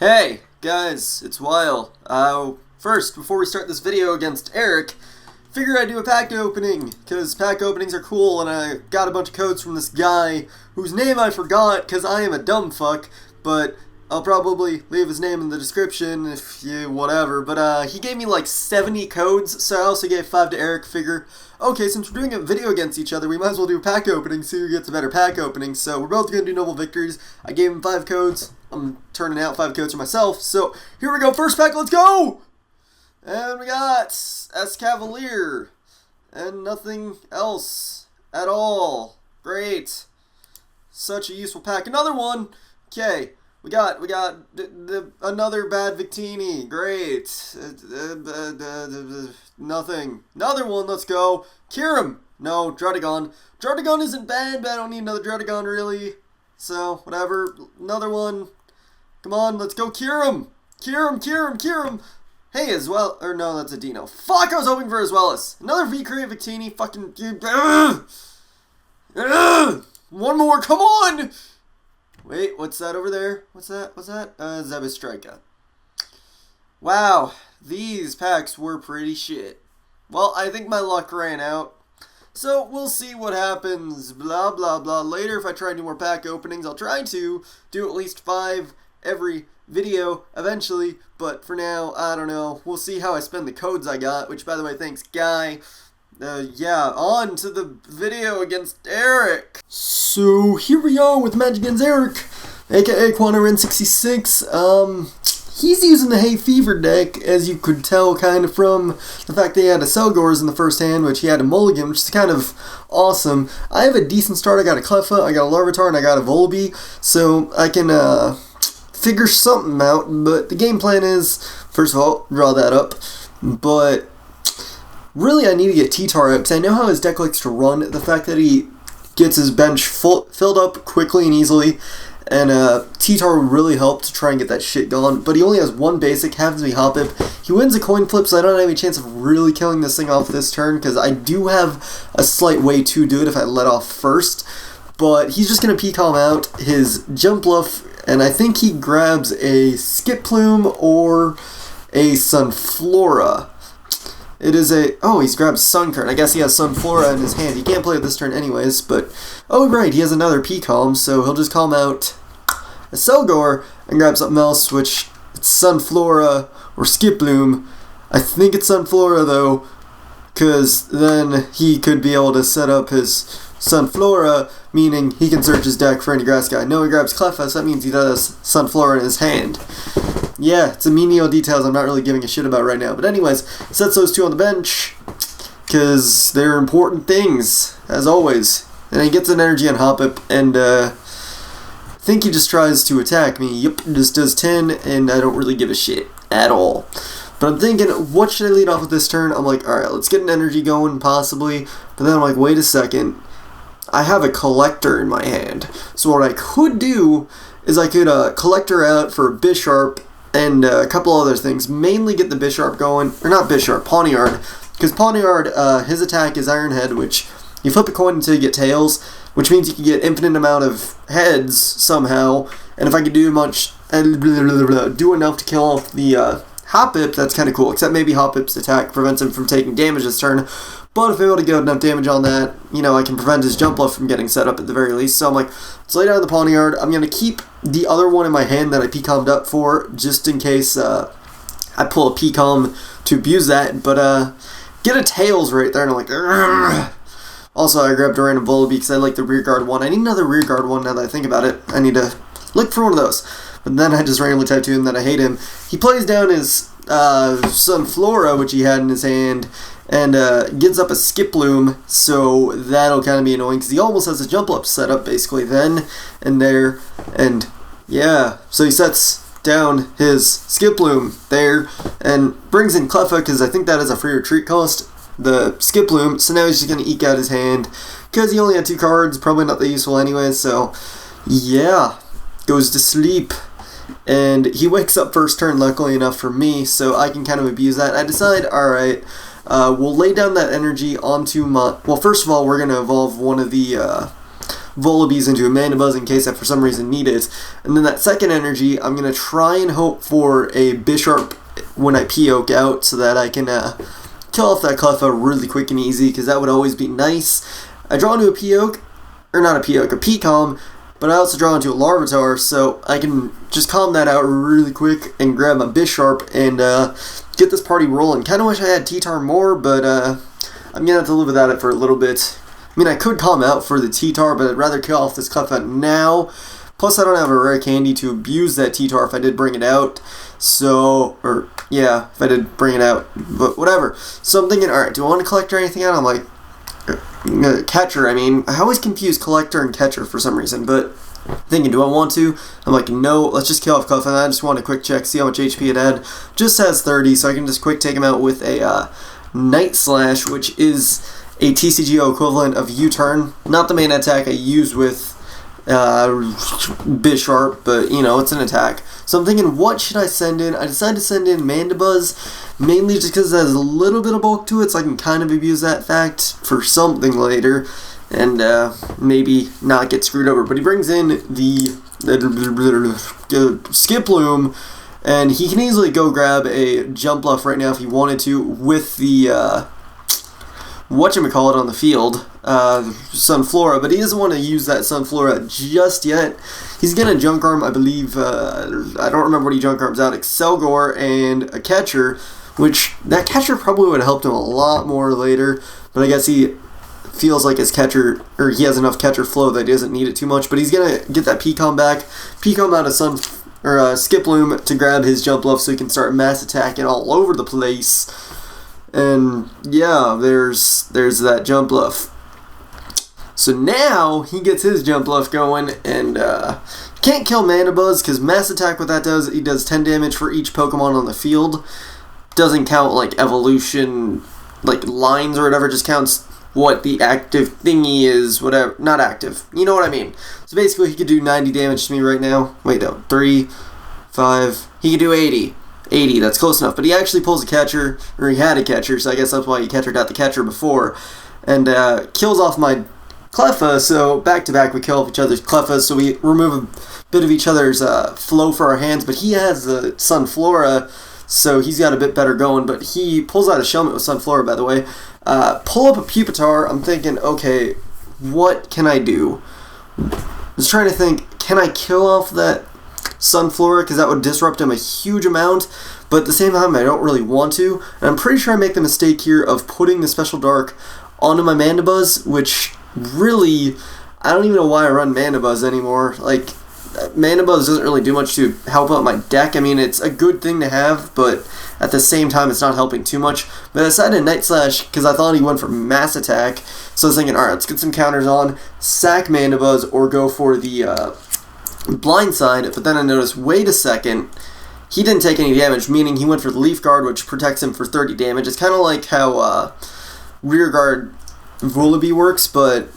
Hey, guys, it's Weil. First, before we start this video against Eric, figured I'd do a pack opening, because pack openings are cool, and I got a bunch of codes from this guy, whose name I forgot, because I am a dumb fuck, but I'll probably leave his name in the description, if you, whatever, but he gave me like 70 codes, so I also gave 5 to Eric. Figure, okay, since we're doing a video against each other, we might as well do a pack opening, see who gets a better pack opening. So we're both going to do noble victories. I gave him 5 codes. I'm turning out 5 codes for myself. So here we go. First pack, let's go! And we got Cavalier. And nothing else at all. Great. Such a useful pack. Another one. Okay. We got another bad Victini. Great. Nothing. Another one. Let's go. Kyurem. No, Hydreigon. Hydreigon isn't bad, but I don't need another Hydreigon really. So, whatever. Another one. Come on, let's go Kyurem. Kyurem. Hey, as well. Or no, that's a Dino. Fuck, I was hoping for as well as. Another V-Create Victini. Fucking. One more. Come on. Wait, what's that over there? What's that? Zebstrika. Wow, these packs were pretty shit. Well, I think my luck ran out. So, we'll see what happens. Blah, blah, blah. Later, if I try to do more pack openings, I'll try to do at least 5 every video eventually. But for now, I don't know. We'll see how I spend the codes I got. Which, by the way, thanks, Guy. Yeah, on to the video against Eric. So, here we are with Match Against Eric, aka KwandaoRen66. He's using the Hay Fever deck, as you could tell kind of from the fact that he had a Selgors in the first hand, which he had a Mulligan, which is kind of awesome. I have a decent start. I got a Cleffa, I got a Larvitar, and I got a Volby, so I can figure something out. But the game plan is, first of all, draw that up, but really, I need to get TTar up, because I know how his deck likes to run. The fact that he gets his bench filled up quickly and easily, and TTar would really help to try and get that shit going. But he only has 1 basic, happens to be Hoppip. He wins a coin flip, so I don't have any chance of really killing this thing off this turn, because I do have a slight way to do it if I let off first. But he's just going to P-Calm out his Jump Bluff, and I think he grabs a Skip Plume or a Sunflora. It is a... Oh, he's grabbed Sunkern. I guess he has Sunflora in his hand. He can't play it this turn anyways, but... Oh, right, he has another P-Calm, so he'll just calm out a Selgor and grab something else, which... It's Sunflora or Skiploom. I think it's Sunflora, though, because then he could be able to set up his Sunflora, meaning he can search his deck for any grass guy. No, he grabs Cleffa, so that means he does Sunflora in his hand. Yeah, it's a menial details I'm not really giving a shit about right now. But anyways, sets those 2 on the bench, because they're important things, as always. And he gets an energy on Hoppip, and I think he just tries to attack me. Yep, just does 10, and I don't really give a shit at all. But I'm thinking, what should I lead off with this turn? I'm like, alright, let's get an energy going, possibly. But then I'm like, wait a second. I have a Collector in my hand. So what I could do is I could Collector out for Bisharp, and a couple other things. Mainly get the Bisharp going, or not Bisharp, Pawniard, because Pawniard, his attack is Iron Head, which you flip a coin until you get tails, which means you can get infinite amount of heads somehow. And if I could do do enough to kill off the Hoppip, that's kind of cool. Except maybe Hoppip's attack prevents him from taking damage this turn. But if I'm able to get enough damage on that, you know, I can prevent his Jump Bluff from getting set up at the very least. So I'm like, let's lay down the Pawniard. I'm going to keep the other one in my hand that I P-Calmed up for, just in case I pull a P-Calm to abuse that. But get a Tails right there, and I'm like, Urgh. Also, I grabbed a random Volby because I like the rear guard one. I need another rear guard one now that I think about it. I need to look for one of those. But then I just randomly typed to him that I hate him. He plays down his Sunflora, which he had in his hand, and gets up a Skiploom, so that'll kind of be annoying, because he almost has a Jump Up set up, basically, then and there, and yeah, so he sets down his Skiploom there, and brings in Cleffa, because I think that is a free retreat cost, the Skiploom, so now he's just going to eke out his hand, because he only had 2 cards, probably not that useful anyway, so yeah, goes to sleep. And he wakes up first turn, luckily enough for me, so I can kind of abuse that. I decide, alright, we'll lay down that energy onto my... Well, first of all, we're going to evolve one of the Volibes into a Mandibuzz in case I for some reason need it. And then that second energy, I'm going to try and hope for a Bisharp when I P-Oak out so that I can kill off that Cleffa really quick and easy, because that would always be nice. I draw into a P-Oak, or not a P-Oak, a P-Calm, but I also draw into a Larvitar, so I can just calm that out really quick and grab my Bisharp and get this party rolling. Kind of wish I had TTar more, but I'm going to have to live without it for a little bit. I mean, I could calm out for the TTar, but I'd rather kill off this Cleffa now. Plus, I don't have a rare candy to abuse that TTar if I did bring it out. So, or, yeah, if I did bring it out. But whatever. So I'm thinking, alright, do I want to collect or anything out? I'm like, catcher, I mean. I always confuse collector and catcher for some reason, but thinking, do I want to? I'm like, no, let's just kill off Cleffa. I just want a quick check, see how much HP it had. Just has 30, so I can just quick take him out with a Night Slash, which is a TCGO equivalent of U-Turn. Not the main attack I use with Bisharp, but you know, it's an attack. So I'm thinking, what should I send in? I decided to send in Mandibuzz, mainly just because it has a little bit of bulk to it, so I can kind of abuse that fact for something later, and maybe not get screwed over. But he brings in the Skiploom, and he can easily go grab a Jumpluff right now if he wanted to with the whatchamacallit on the field, Sunflora, but he doesn't want to use that Sunflora just yet. He's going to Junk Arm, I believe, I don't remember what he Junk Arms out, Excelgor and a catcher, which that catcher probably would have helped him a lot more later, but I guess he feels like his catcher, or he has enough catcher flow that he doesn't need it too much, but he's going to get that P-Calm back, P-Calm out of Skiploom to grab his Jumpluff so he can start mass attacking all over the place. And yeah, there's that Jumpluff. So now he gets his Jumpluff going, and can't kill Mandibuzz because mass attack. What that does, he does 10 damage for each Pokemon on the field. Doesn't count like evolution, like lines or whatever. Just counts what the active thingy is. Whatever, not active. You know what I mean. So basically, he could do 90 damage to me right now. Wait, no, 3, 5. He could do 80. 80, that's close enough, but he actually pulls a catcher, or he had a catcher, so I guess that's why he catchered out the catcher before, and kills off my Cleffa, so back-to-back we kill off each other's Cleffas, so we remove a bit of each other's flow for our hands, but he has the Sunflora, so he's got a bit better going, but he pulls out a Shelmet with Sunflora, by the way. Pull up a Pupitar, I'm thinking, okay, what can I do? I was trying to think, can I kill off that Sunflora, because that would disrupt him a huge amount, but at the same time I don't really want to, and I'm pretty sure I make the mistake here of putting the Special Dark onto my Mandibuzz, which really, I don't even know why I run Mandibuzz anymore. Like, Mandibuzz doesn't really do much to help out my deck. I mean, it's a good thing to have, but at the same time it's not helping too much. But I decided Night Slash because I thought he went for mass attack, so I was thinking, alright, let's get some counters on, sack Mandibuzz, or go for the Blindside, but then I noticed, wait a second, he didn't take any damage, meaning he went for the Leaf Guard, which protects him for 30 damage. It's kind of like how Rear Guard Volibee works, but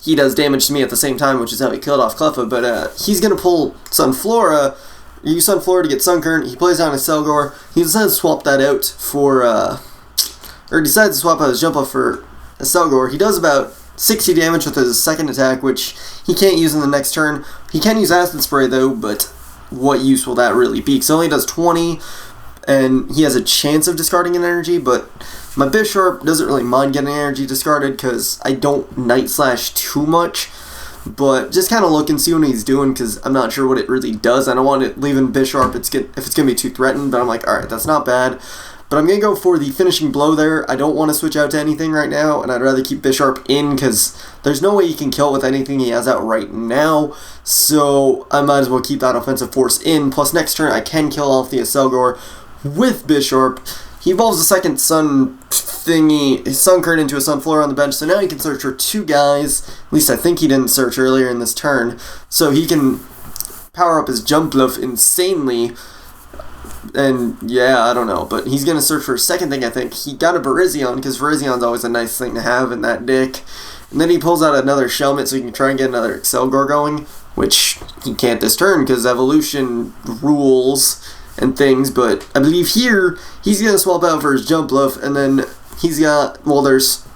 he does damage to me at the same time, which is how he killed off Cleffa, but he's going to pull Sunflora, use Sunflora to get Sunkern, he plays down a Excelgor, he decides to swap that out for, or decides to swap out his Jumpluff for a Excelgor. He does about 60 damage with his second attack, which he can't use in the next turn. He can use Acid Spray though, but what use will that really be? Because he only does 20, and he has a chance of discarding an energy, but my Bisharp doesn't really mind getting energy discarded because I don't Night Slash too much, but just kind of look and see what he's doing because I'm not sure what it really does. I don't want it leaving Bisharp if it's going to be too threatened, but I'm like, alright, that's not bad. But I'm going to go for the finishing blow there. I don't want to switch out to anything right now, and I'd rather keep Bisharp in because there's no way he can kill it with anything he has out right now. So I might as well keep that offensive force in. Plus next turn I can kill off the Excelgor with Bisharp. He evolves the second Sun thingy, Sunkern into a Sunflora on the bench, so now he can search for 2 guys. At least I think he didn't search earlier in this turn. So he can power up his Jumpluff insanely. And yeah, I don't know, but he's going to search for a second thing, I think. He got a Virizion, because Virizion's always a nice thing to have in that deck. And then he pulls out another Shelmet so he can try and get another Excelgor going, which he can't this turn because evolution rules and things, but I believe here he's going to swap out for his Jumpluff, and then he's got, well, there's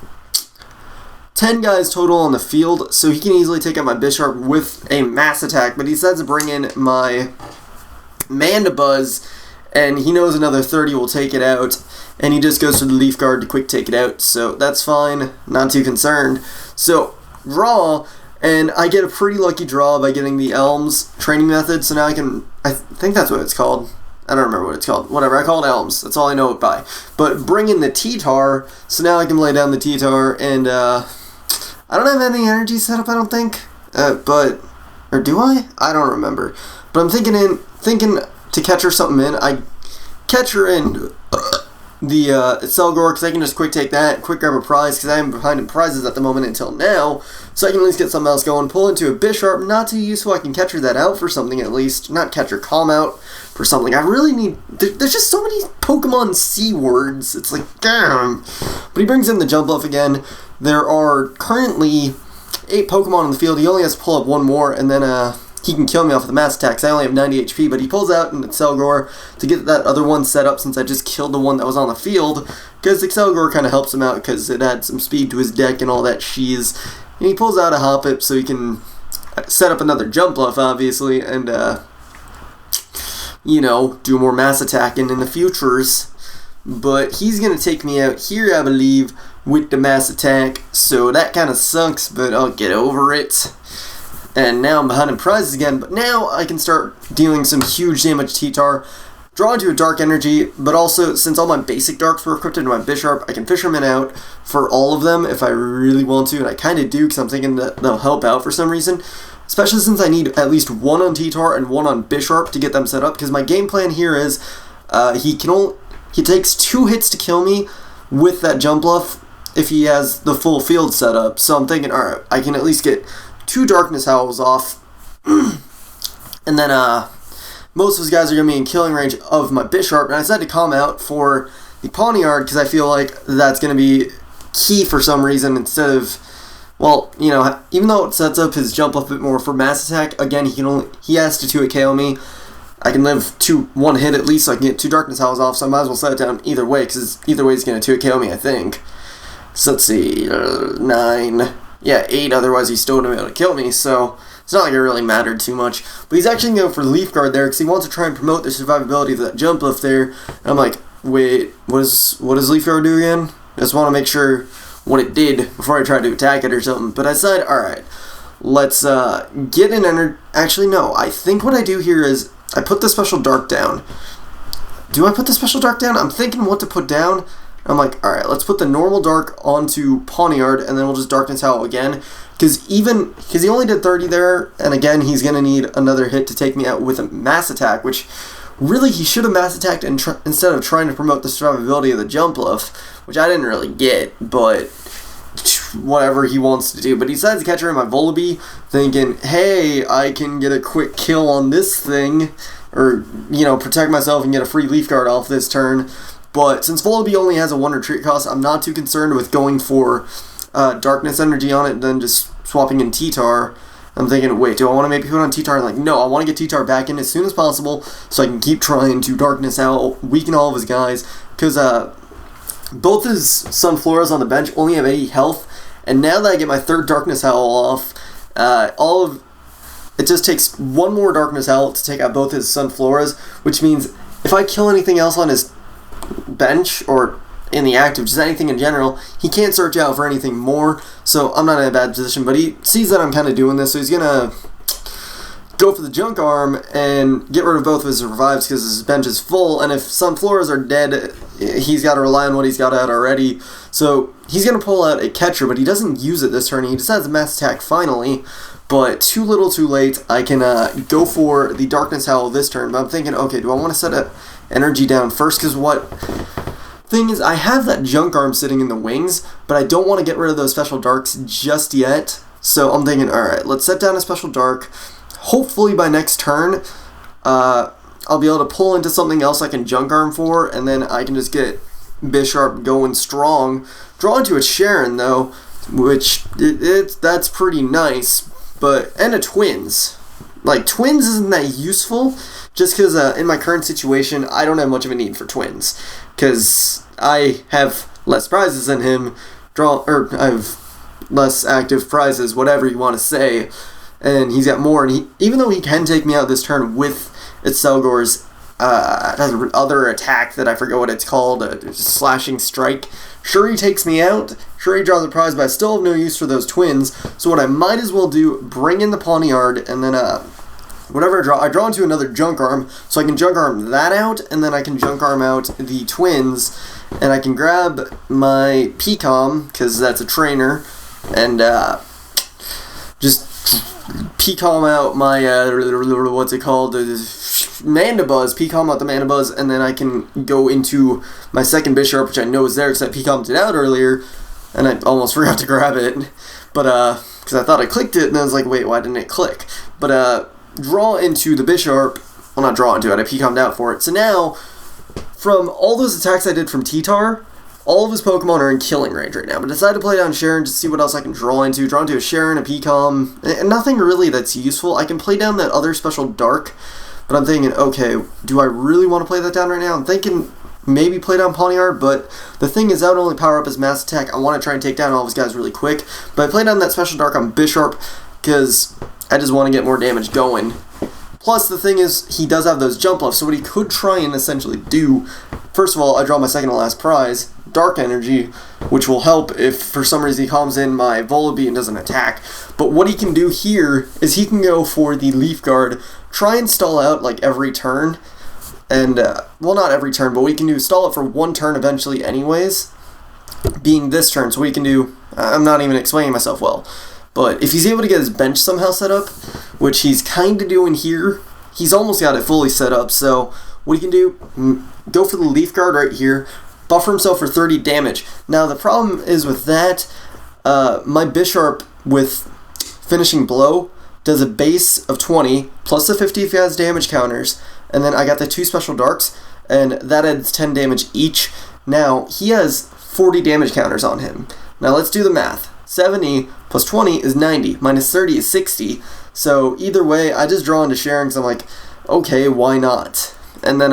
10 guys total on the field, so he can easily take out my Bisharp with a mass attack, but he decides to bring in my Mandibuzz, and he knows another 30 will take it out, and he just goes for the Leaf Guard to quick take it out, so that's fine, not too concerned. So, draw, and I get a pretty lucky draw by getting the Elms training method, so now I think that's what it's called. I don't remember what it's called. Whatever, I call it Elms. That's all I know it by. But bring in the TTar, so now I can lay down the TTar, and I don't have any energy set up, I don't think. Or do I? I don't remember. But I'm thinking to catch her something in. I catch her in the Selgor, because I can just quick take that, quick grab a prize, because I am behind in prizes at the moment until now, so I can at least get something else going, pull into a Bisharp, not too useful, I can catch her that out for something at least, not catch her Calm out for something. I really need, there's just so many Pokemon C words, it's like, damn. But he brings in the Jumpluff again. There are currently 8 Pokemon on the field, he only has to pull up one more, and then he can kill me off with the mass attacks. I only have 90 HP, but he pulls out an Excelgor to get that other one set up since I just killed the one that was on the field, because Excelgor kind of helps him out because it adds some speed to his deck and all that cheese. And he pulls out a Hoppip so he can set up another Jumpluff, obviously, and, you know, do more mass attacking in the futures. But he's going to take me out here, I believe, with the mass attack, so that kind of sucks, but I'll get over it. And now I'm behind in prizes again, but now I can start dealing some huge damage to TTar, draw into a Dark Energy, but also, since all my basic Darks were equipped into my Bisharp, I can Fisherman out for all of them if I really want to, and I kind of do, because I'm thinking that they'll help out for some reason, especially since I need at least one on TTar and one on Bisharp to get them set up, because my game plan here is, he takes 2 hits to kill me with that Jumpluff if he has the full field set up, so I'm thinking, alright, I can at least get 2 Darkness Howls off, and then most of those guys are going to be in killing range of my Bisharp, and I decided to Calm out for the Pawniard because I feel like that's going to be key for some reason instead of, well, you know, even though it sets up his Jump a bit more for mass attack, again, he has to 2-hit KO me. I can live 1 hit at least so I can get 2 Darkness Howls off, so I might as well set it down either way, because either way he's going to 2-hit KO me, I think. So let's see, 9... Yeah, 8, otherwise he still wouldn't be able to kill me, so it's not like it really mattered too much. But he's actually going for Leaf Guard there, because he wants to try and promote the survivability of that Jumpluff there. And I'm like, wait, what does Leaf Guard do again? I just want to make sure what it did before I try to attack it or something. But I said, alright, let's get an energy. Actually, no, I think what I do here is I put the Special Dark down. Do I put the Special Dark down? I'm thinking what to put down. I'm like, alright, let's put the normal Dark onto Pawniard, and then we'll just Darkness Howl again. Because he only did 30 there, and again, he's going to need another hit to take me out with a Mass Attack, which really he should have Mass Attacked instead of trying to promote the survivability of the Jumpluff, which I didn't really get, but whatever he wants to do. But he decides to catch her in my Volibee, thinking, hey, I can get a quick kill on this thing, or, you know, protect myself and get a free Leaf Guard off this turn. But since Volibee only has a 1 retreat cost, I'm not too concerned with going for Darkness Energy on it and then just swapping in TTar. I'm thinking, wait, do I want to maybe put on TTar? I'm like, no, I want to get TTar back in as soon as possible so I can keep trying to Darkness out, weaken all of his guys. Because both his Sunfloras on the bench only have 80 health, and now that I get my 3rd Darkness Howl off, it just takes 1 more Darkness Howl to take out both his Sunfloras, which means if I kill anything else on his bench or in the active, just anything in general, he can't search out for anything more, so I'm not in a bad position. But he sees that I'm kind of doing this, so he's gonna go for the Junk Arm and get rid of both of his revives because his bench is full, and if Sunfloras are dead, he's got to rely on what he's got out already. So he's gonna pull out a Catcher, but he doesn't use it this turn. He decides to Mass Attack finally, but too little too late. I can go for the Darkness Howl this turn, but I'm thinking, okay, do I want to set a energy down first? Because what thing is, I have that Junk Arm sitting in the wings, but I don't want to get rid of those Special Darks just yet. So I'm thinking, alright, let's set down a Special Dark. Hopefully by next turn, I'll be able to pull into something else I can Junk Arm for, and then I can just get Bisharp going strong. Draw into a Sharon, though, which that's pretty nice. And a Twins. Like, Twins isn't that useful, just because in my current situation, I don't have much of a need for Twins. Because I have less prizes than him. I have less active prizes, whatever you want to say. And he's got more, and even though he can take me out this turn with its Selgor's other attack that I forget what it's called, slashing strike, sure he takes me out, sure he draws a prize, but I still have no use for those twins, so what I might as well do, bring in the Pawniard, and then whatever I draw into another Junk Arm, so I can Junk Arm that out, and then I can Junk Arm out the twins, and I can grab my Pecom, because that's a trainer, and just Pecom out my, what's it called, Mandibuzz, Pecom out the Mandibuzz, and then I can go into my second Bisharp, which I know is there because I Pecom'd it out earlier, and I almost forgot to grab it, but, because I thought I clicked it, and I was like, wait, why didn't it click? But, draw into the Bisharp, well, not draw into it, I Pecom'd out for it, so now, from all those attacks I did from TTar, all of his Pokemon are in killing range right now, but I decided to play down Sharon to see what else I can draw into. Draw into a Sharon, a Pecom, and nothing really that's useful. I can play down that other special Dark, but I'm thinking, okay, do I really want to play that down right now? I'm thinking maybe play down Pawniard, but the thing is that would only power up his Mass Attack. I want to try and take down all of his guys really quick, but I play down that special Dark on Bisharp because I just want to get more damage going. Plus, the thing is, he does have those jump lefts, so what he could try and essentially do, first of all, I draw my second to last prize, Dark Energy, which will help if for some reason he calms in my Volibee and doesn't attack. But what he can do here is he can go for the Leaf Guard, try and stall out like every turn, and, well, not every turn, but what he can do is stall it for one turn eventually anyways, being this turn. So what he can do, I'm not even explaining myself well, but if he's able to get his bench somehow set up, which he's kind of doing here, he's almost got it fully set up, so what he can do, go for the Leaf Guard right here, buffer himself for 30 damage. Now the problem is with that, my Bisharp with Finishing Blow does a base of 20, plus the 50 if he has damage counters, and then I got the two special Darks, and that adds 10 damage each. Now, he has 40 damage counters on him. Now let's do the math. 70 plus 20 is 90, minus 30 is 60, so either way, I just draw into Sharon because I'm like, okay, why not? And then,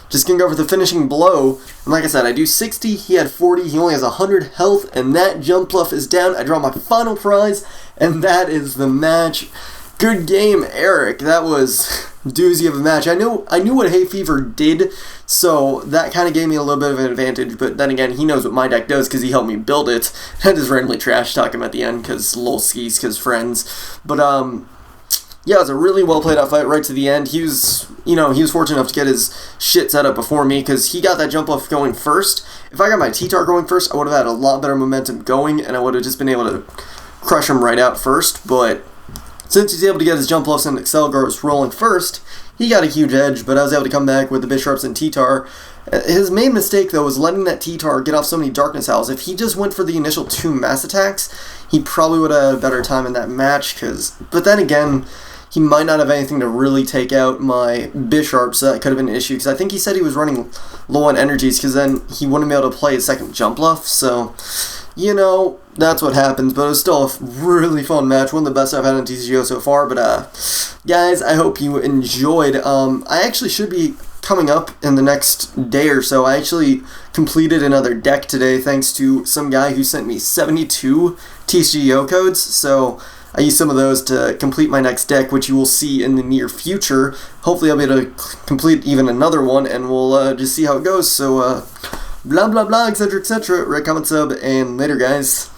just gonna go for the Finishing Blow, and like I said, I do 60, he had 40, he only has 100 health, and that Jump Bluff is down. I draw my final prize, and that is the match. Good game, Eric. That was doozy of a match. I knew what Hay Fever did, so that kind of gave me a little bit of an advantage, but then again, he knows what my deck does because he helped me build it. I just randomly trash talk him at the end because lol skis, because friends. But, yeah, it was a really well played out fight right to the end. He was, he was fortunate enough to get his shit set up before me because he got that jump off going first. If I got my TTar going first, I would have had a lot better momentum going, and I would have just been able to crush him right out first, but since he's able to get his jump bluffs and Excelgars rolling first, he got a huge edge, but I was able to come back with the Bisharps and TTar. His main mistake, though, was letting that TTar get off so many Darkness Owls. If he just went for the initial 2 mass attacks, he probably would have had a better time in that match, but then again, he might not have anything to really take out my Bisharp, so that could have been an issue, because I think he said he was running low on energies, because then he wouldn't be able to play his second jump bluff, so, that's what happens, but it was still a really fun match, one of the best I've had on TCGO so far, but, guys, I hope you enjoyed. I actually should be coming up in the next day or so. I actually completed another deck today, thanks to some guy who sent me 72 TCGO codes, so I used some of those to complete my next deck, which you will see in the near future. Hopefully I'll be able to complete even another one, and we'll just see how it goes, so, blah blah blah, etc, etc, rate, comment, sub, and later, guys.